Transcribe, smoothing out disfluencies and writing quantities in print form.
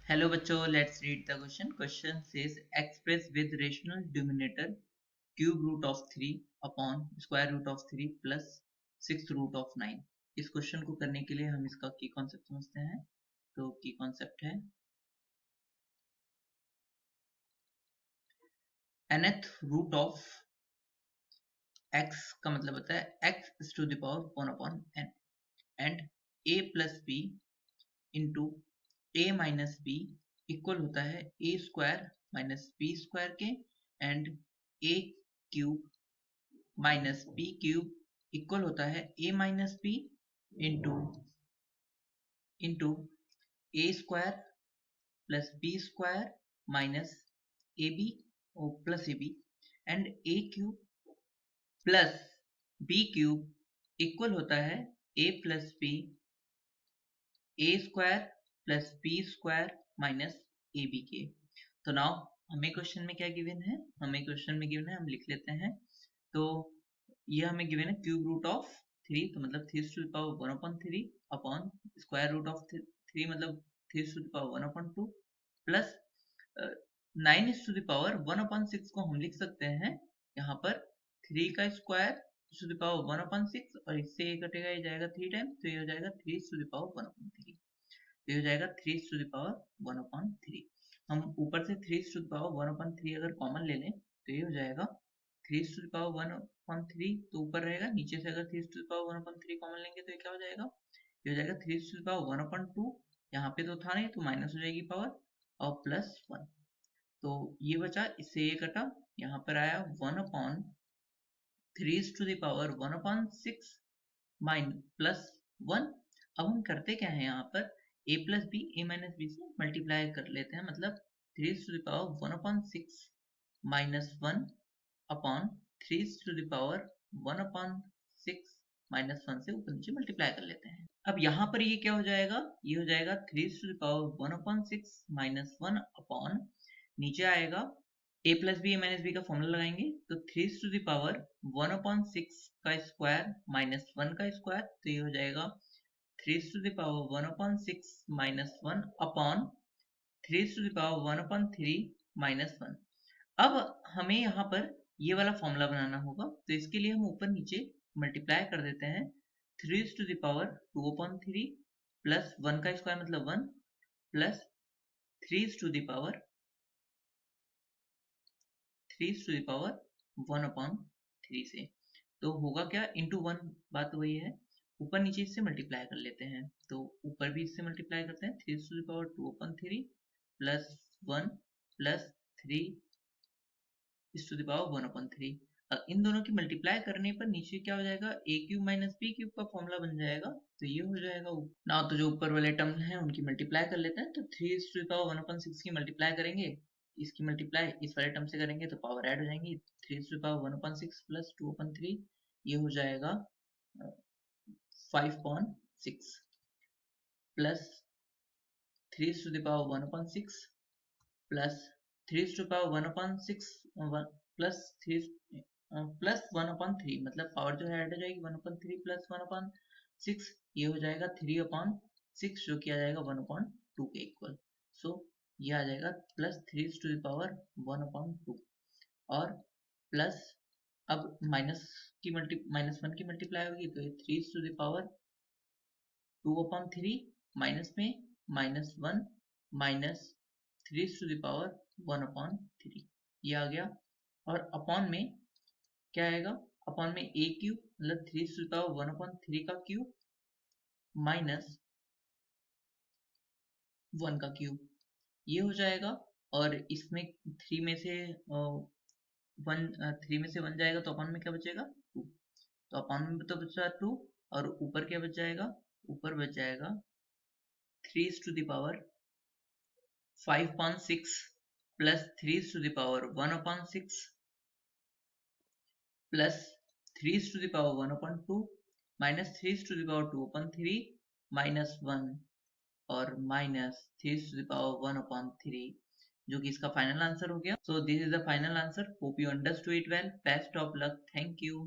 Hello बच्चों, let's read the question. Question says express with rational denominator cube root of 3 upon square root of 3 plus 6 root of 9. इस question को करने के लिए हम इसका की कॉन्सेप्ट समझते हैं. तो की कॉन्सेप्ट है nth रूट ऑफ x का मतलब होता है x to the power 1 upon n and a plus b into a minus b equal होता है a square minus b square के and a cube minus b cube equal होता है a minus b into a square plus b square minus ab और plus ab and a cube plus b cube equal होता है a plus b a square plus b square minus ab के. तो now हमें question में क्या given है, हम लिख लेते हैं. तो ये हमें गिवन है क्यूब रूट ऑफ 3, तो मतलब 3 to the power 1 upon 3 upon square root of 3 मतलब 3 to the power 1 upon 2 plus 9 to the power 1 upon 6 को हम लिख सकते हैं यहाँ पर 3 का square to the power 1 upon 6 और इससे ये कटेगा, ये जाएगा 3 टाइम्स, तो ये हो जाएगा 3 टू द पावर 1 अपॉन 3. तो ये हो जाएगा 3 टू द पावर 1 अपॉन 3. हम ऊपर से 3 टू द पावर 1 अपॉन 3 अगर कॉमन ले लें तो ये हो जाएगा 3 टू द पावर 1 अपॉन 3 तो ऊपर रहेगा, नीचे से अगर 3 to the power 1 upon 3 common लेंगे तो ये क्या हो जाएगा, ये हो जाएगा 3 टू द पावर 1 अपॉन 2. यहाँ पे तो था नहीं तो माइनस हो जाएगी पावर और प्लस 1. तो ये बचा, इससे ये कटा, यहाँ पर आया 1 upon 3 to the power 1 upon 6 minus plus 1. अब हम करते क्या है, यहाँ पर a plus B A minus B से मल्टीप्लाई कर लेते हैं, मतलब 3 to the power 1 upon 6 minus 1 upon 3 to the power 1 upon 6 minus 1 से ऊपर नीचे मल्टीप्लाई कर लेते हैं. अब यहाँ पर ये क्या हो जाएगा, ये हो जाएगा 3 to the power 1 upon 6 minus 1 upon नीचे आएगा a plus B A minus B का फॉर्मूला लगाएंगे तो 3 टू द पावर 1 अपॉन 6 का स्क्वायर माइनस 1 का स्क्वायर, तो ये हो जाएगा 3 to the power 1 upon 6 minus 1 upon 3 to the power 1 upon 3 minus 1. अब हमें यहाँ पर ये वाला फॉर्मूला बनाना होगा, तो इसके लिए हम ऊपर नीचे मल्टीप्लाई कर देते हैं. 3 to the power 2 upon 3 plus 1 का स्क्वायर मतलब 1 plus 3 to the power 1 upon 3 से, तो होगा क्या इंटू 1, बात वही है, ऊपर नीचे इससे मल्टीप्लाई कर लेते हैं. तो ऊपर भी इससे मल्टीप्लाई करते हैं 3 to the power 2 upon 3 plus 1 plus 3 to the power 1 upon 3. इन दोनों की मल्टीप्लाई करने पर नीचे क्या हो जाएगा, a cube minus B cube का फॉर्मूला बन जाएगा, तो ये हो जाएगा ना. तो जो ऊपर वाले टर्म हैं उनकी मल्टीप्लाई कर लेते हैं, तो 3 टू द पावर 1 अपॉन 6 की मल्टीप्लाई करेंगे, इसकी मल्टीप्लाई इस वाले टर्म से करेंगे तो पावर ऐड हो जाएंगी. 3 to the power 1 upon 6 plus 2 upon 3 ये हो जाएगा 5.6 plus 3 to the power 1 upon 6 plus 3 to the power 1 upon 6 plus 3 plus 1 upon 3, मतलब पावर जो है ऐड हो जाएगी 1 अपॉन 3 प्लस 1 अपॉन 6, ये हो जाएगा 3 अपॉन 6 जो कि आ जाएगा 1 अपॉन 2 के इक्वल. सो ये आ जाएगा plus 3 to the power 1 upon 2 और प्लस अब माइनस माइनस 1 की मल्टीप्लाई होगी तो ये 3 to the power 2 upon 3 minus में minus 1 minus 3 to the power 1 upon 3 ये आ गया. और अपॉन में क्या आएगा, अपॉन में a क्यूब मतलब 3 टू द पावर 1 अपॉन 3 का क्यूब माइनस 1 का क्यूब ये हो जाएगा. और इसमें 3 में से 1 जाएगा तो अपॉन में क्या बचेगा 2, तो अपॉन में तो बचा 2 और ऊपर क्या बच जाएगा, ऊपर बच जाएगा 3 to the power 5.6 plus 3 to the power 1 upon 6 plus 3 to the power 1 upon 2 minus 3 to the power 2 upon 3 minus 1 और minus 3 to the power 1 upon 3 जो कि इसका फाइनल आंसर हो गया. So this is the final answer. Hope you understood it well. Best of luck. Thank you.